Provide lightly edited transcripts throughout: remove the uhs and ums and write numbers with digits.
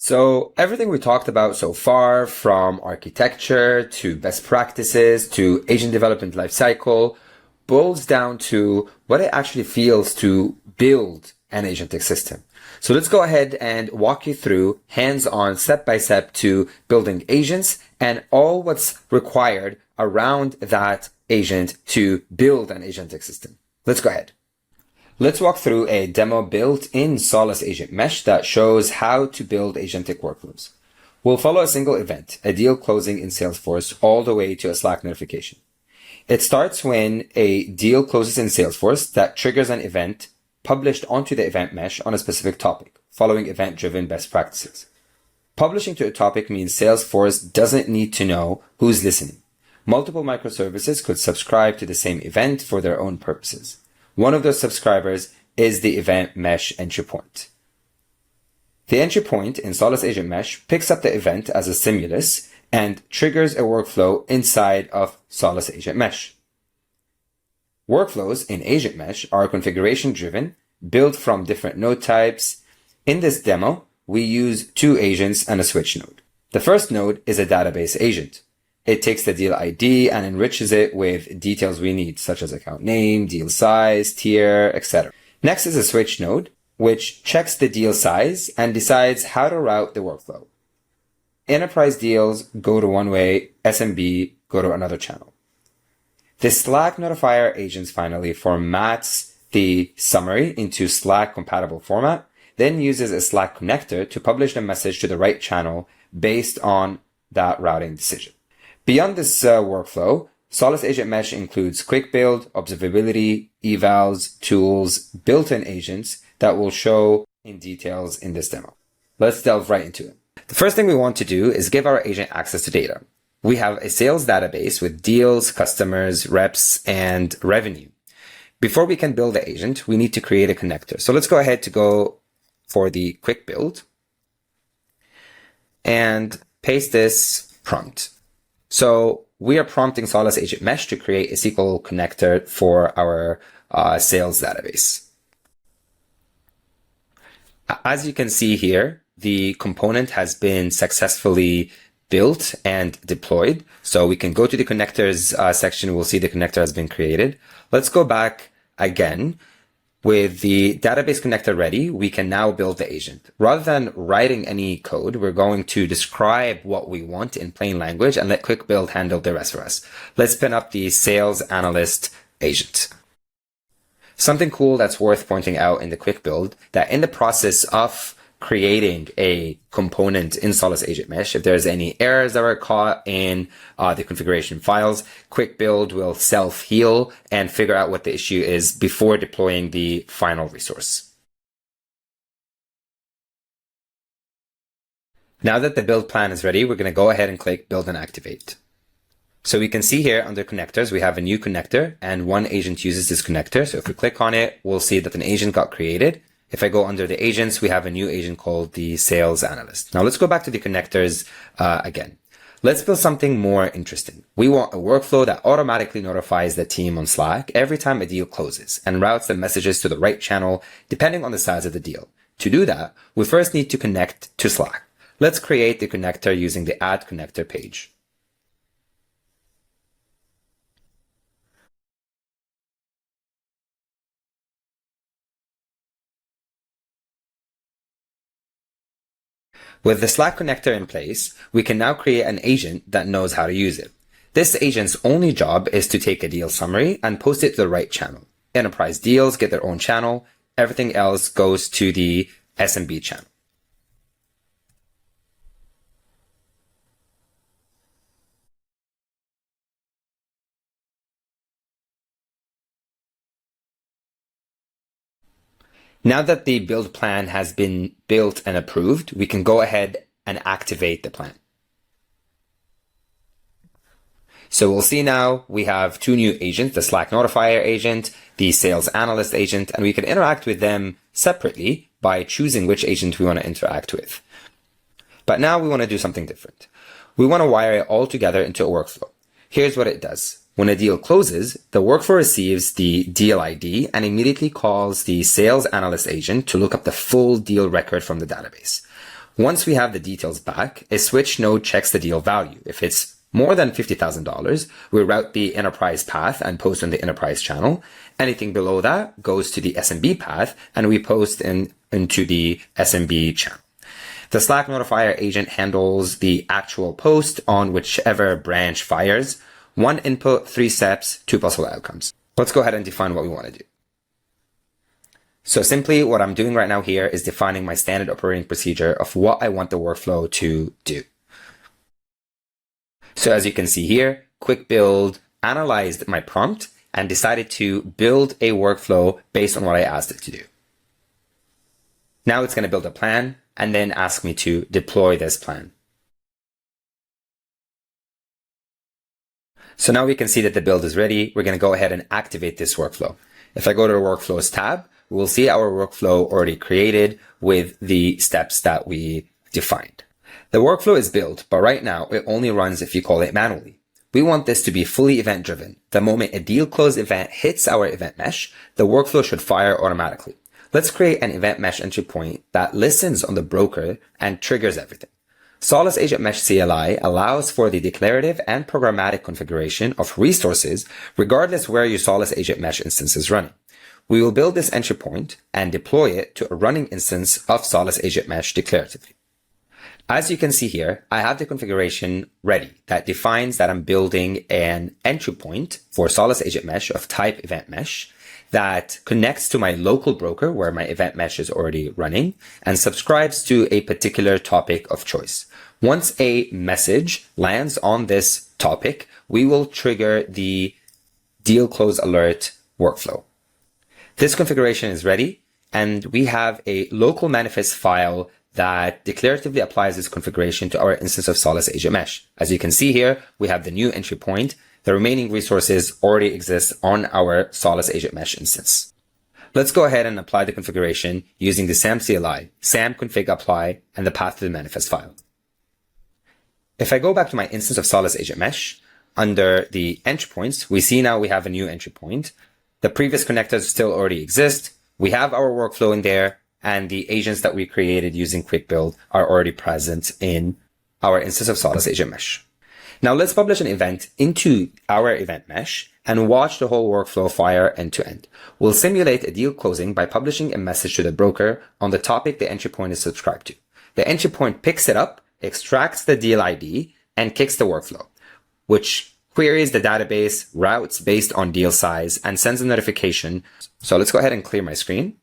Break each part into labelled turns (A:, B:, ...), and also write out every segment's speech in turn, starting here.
A: So everything we talked about so far, from architecture to best practices to agent development lifecycle, boils down to what it actually feels to build an agentic system. So let's go ahead and walk you through hands-on step-by-step to building agents and all what's required around that agent to build an agentic system. Let's go ahead. Let's walk through a demo built in Solace Agent Mesh that shows how to build agentic workflows. We'll follow a single event, a deal closing in Salesforce, all the way to a Slack notification. It starts when a deal closes in Salesforce that triggers an event published onto the event mesh on a specific topic, following event-driven best practices. Publishing to a topic means Salesforce doesn't need to know who's listening. Multiple microservices could subscribe to the same event for their own purposes. One of those subscribers is the event mesh entry point. The entry point in Solace Agent Mesh picks up the event as a stimulus and triggers a workflow inside of Solace Agent Mesh. Workflows in Agent Mesh are configuration driven, built from different node types. In this demo, we use two agents and a switch node. The first node is a database agent. It takes the deal ID and enriches it with details we need, such as account name, deal size, tier, etc. Next is a switch node, which checks the deal size and decides how to route the workflow. Enterprise deals go to one way, SMB go to another channel. The Slack Notifier agents finally formats the summary into Slack compatible format, then uses a Slack connector to publish the message to the right channel based on that routing decision. Beyond this workflow, Solace Agent Mesh includes quick build, observability, evals, tools, built-in agents that will show in details in this demo. Let's delve right into it. The first thing we want to do is give our agent access to data. We have a sales database with deals, customers, reps, and revenue. Before we can build the agent, we need to create a connector. So let's go ahead to go for the quick build and paste this prompt. So we are prompting Solace Agent Mesh to create a SQL connector for our sales database. As you can see here, the component has been successfully built and deployed. So we can go to the connectors section. We'll see the connector has been created. Let's go back again. With the database connector ready, we can now build the agent. Rather than writing any code, we're going to describe what we want in plain language and let quick build handle the rest for us. Let's spin up the Sales Analyst agent. Something cool that's worth pointing out in the quick build, that in the process of creating a component in Solace Agent Mesh, if there's any errors that are caught in the configuration files, quick build will self-heal and figure out what the issue is before deploying the final resource. Now that the build plan is ready, we're going to go ahead and click build and activate. So we can see here under connectors, we have a new connector and one agent uses this connector. So if we click on it, we'll see that an agent got created. If I go under the agents, we have a new agent called the Sales Analyst. Now let's go back to the connectors again. Let's build something more interesting. We want a workflow that automatically notifies the team on Slack every time a deal closes and routes the messages to the right channel depending on the size of the deal. To do that, we first need to connect to Slack. Let's create the connector using the Add Connector page. With the Slack connector in place, we can now create an agent that knows how to use it. This agent's only job is to take a deal summary and post it to the right channel. Enterprise deals get their own channel. Everything else goes to the SMB channel. Now that the build plan has been built and approved, we can go ahead and activate the plan. So we'll see now we have two new agents, the Slack Notifier agent, the Sales Analyst agent, and we can interact with them separately by choosing which agent we want to interact with. But now we want to do something different. We want to wire it all together into a workflow. Here's what it does. When a deal closes, the workflow receives the deal ID and immediately calls the Sales Analyst agent to look up the full deal record from the database. Once we have the details back, a switch node checks the deal value. If it's more than $50,000, we route the enterprise path and post on the enterprise channel. Anything below that goes to the SMB path and we post into the SMB channel. The Slack Notifier agent handles the actual post on whichever branch fires. 1 input, 3 steps, 2 possible outcomes. Let's go ahead and define what we want to do. So simply what I'm doing right now here is defining my standard operating procedure of what I want the workflow to do. So as you can see here, Quick Build analyzed my prompt and decided to build a workflow based on what I asked it to do. Now it's going to build a plan and then ask me to deploy this plan. So now we can see that the build is ready. We're going to go ahead and activate this workflow. If I go to the Workflows tab, we'll see our workflow already created with the steps that we defined. The workflow is built, but right now it only runs if you call it manually. We want this to be fully event driven. The moment a deal close event hits our event mesh, the workflow should fire automatically. Let's create an event mesh entry point that listens on the broker and triggers everything. Solace Agent Mesh CLI allows for the declarative and programmatic configuration of resources regardless where your Solace Agent Mesh instance is running. We will build this entry point and deploy it to a running instance of Solace Agent Mesh declaratively. As you can see here, I have the configuration ready that defines that I'm building an entry point for Solace Agent Mesh of type event mesh that connects to my local broker where my event mesh is already running and subscribes to a particular topic of choice. Once a message lands on this topic, we will trigger the deal close alert workflow. This configuration is ready and we have a local manifest file that declaratively applies this configuration to our instance of Solace Agent Mesh. As you can see here, we have the new entry point. The remaining resources already exist on our Solace Agent Mesh instance. Let's go ahead and apply the configuration using the SAM CLI, SAM config apply, and the path to the manifest file. If I go back to my instance of Solace Agent Mesh, under the entry points, we see now we have a new entry point. The previous connectors still already exist. We have our workflow in there, and the agents that we created using Quick Build are already present in our instance of Solace Agent Mesh. Now let's publish an event into our event mesh and watch the whole workflow fire end to end. We'll simulate a deal closing by publishing a message to the broker on the topic the entry point is subscribed to. The entry point picks it up, extracts the deal ID, and kicks the workflow, which queries the database, routes based on deal size, and sends a notification. So let's go ahead and clear my screen.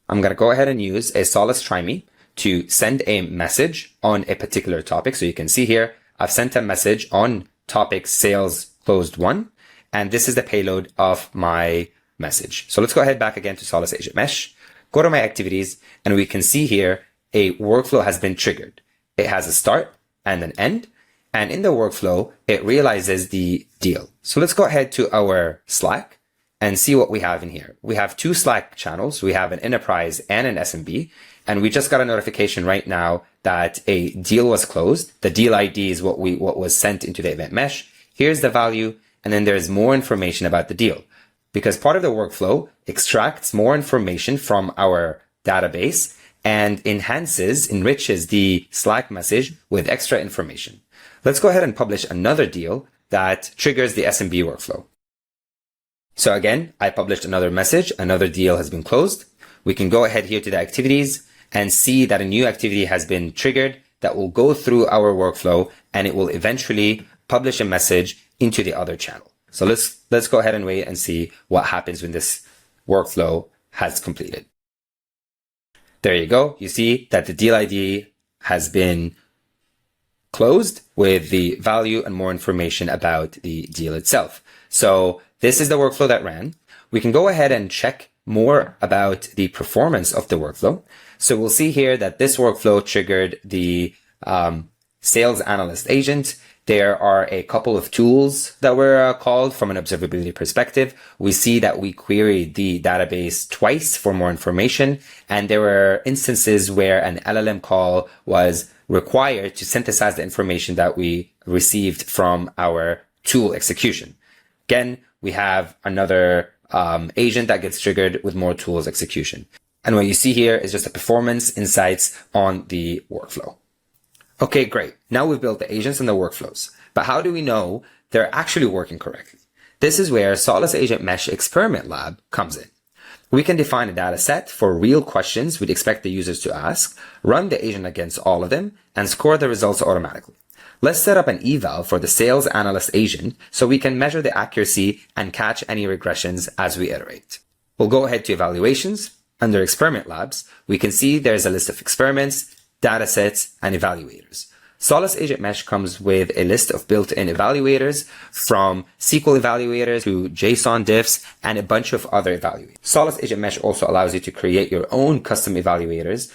A: I'm going to go ahead and use a Solace try me to send a message on a particular topic. So you can see here, I've sent a message on topic sales closed 1, and this is the payload of my message. So let's go ahead back again to Solace Agent Mesh, go to my activities, and we can see here a workflow has been triggered. It has a start and an end, and in the workflow, it realizes the deal. So let's go ahead to our Slack and see what we have in here. We have 2 Slack channels. We have an enterprise and an SMB. And we just got a notification right now that a deal was closed. The deal ID is what was sent into the event mesh. Here's the value. And then there's more information about the deal because part of the workflow extracts more information from our database and enriches the Slack message with extra information. Let's go ahead and publish another deal that triggers the SMB workflow. So again, I published another message. Another deal has been closed. We can go ahead here to the activities and see that a new activity has been triggered that will go through our workflow and it will eventually publish a message into the other channel. So let's go ahead and wait and see what happens when this workflow has completed. There you go. You see that the deal ID has been closed with the value and more information about the deal itself. So this is the workflow that ran. We can go ahead and check more about the performance of the workflow. So we'll see here that this workflow triggered the Sales Analyst agent. There are a couple of tools that were called from an observability perspective. We see that we queried the database twice for more information, and there were instances where an LLM call was required to synthesize the information that we received from our tool execution. Again, we have another agent that gets triggered with more tools execution. And what you see here is just the performance insights on the workflow. Okay, great. Now we've built the agents and the workflows, but how do we know they're actually working correctly? This is where Solace Agent Mesh Experiment Lab comes in. We can define a data set for real questions we'd expect the users to ask, run the agent against all of them, and score the results automatically. Let's set up an eval for the Sales Analyst agent so we can measure the accuracy and catch any regressions as we iterate. We'll go ahead to Evaluations. Under Experiment Labs, we can see there's a list of experiments, datasets, and evaluators. Solace Agent Mesh comes with a list of built-in evaluators, from SQL evaluators to JSON diffs and a bunch of other evaluators. Solace Agent Mesh also allows you to create your own custom evaluators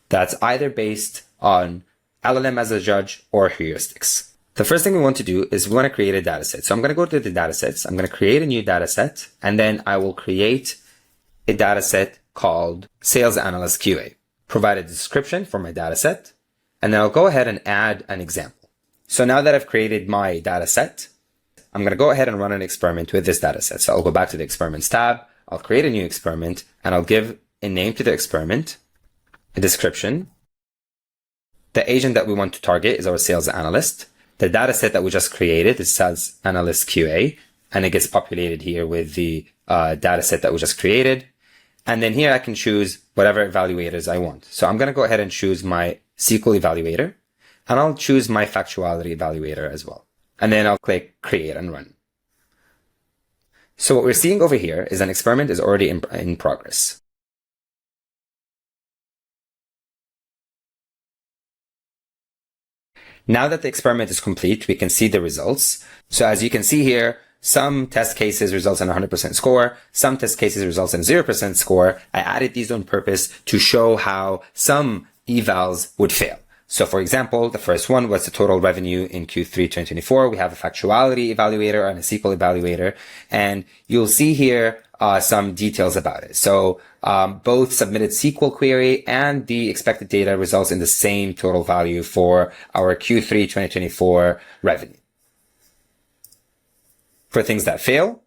A: that's either based on LLM as a judge or heuristics. The first thing we want to do is we want to create a dataset. So I'm going to go to the datasets. I'm going to create a new dataset, and then I will create a dataset called Sales Analyst QA. Provide a description for my dataset, and then I'll go ahead and add an example. So now that I've created my dataset, I'm going to go ahead and run an experiment with this dataset. So I'll go back to the Experiments tab, I'll create a new experiment, and I'll give a name to the experiment, a description. The agent that we want to target is our Sales Analyst. The dataset that we just created is Sales Analyst QA, and it gets populated here with the dataset that we just created. And then here I can choose whatever evaluators I want. So I'm going to go ahead and choose my SQL evaluator, and I'll choose my factuality evaluator as well. And then I'll click Create and Run. So what we're seeing over here is an experiment is already in progress. Now that the experiment is complete, we can see the results. So as you can see here, some test cases results in 100% score. Some test cases results in 0% score. I added these on purpose to show how some evals would fail. So for example, the first one was the total revenue in Q3 2024. We have a factuality evaluator and a SQL evaluator, and you'll see here some details about it. So both submitted SQL query and the expected data results in the same total value for our Q3 2024 revenue. For things that fail,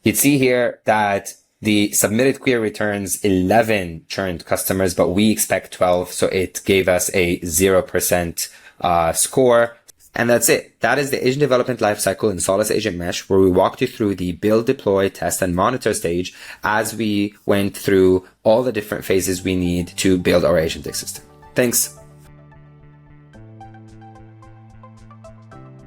A: you'd see here that the submitted query returns 11 churned customers, but we expect 12, so it gave us a 0% score. And that's it. That is the Agent Development Lifecycle in Solace Agent Mesh, where we walked you through the build, deploy, test, and monitor stage as we went through all the different phases we need to build our agentic system. Thanks.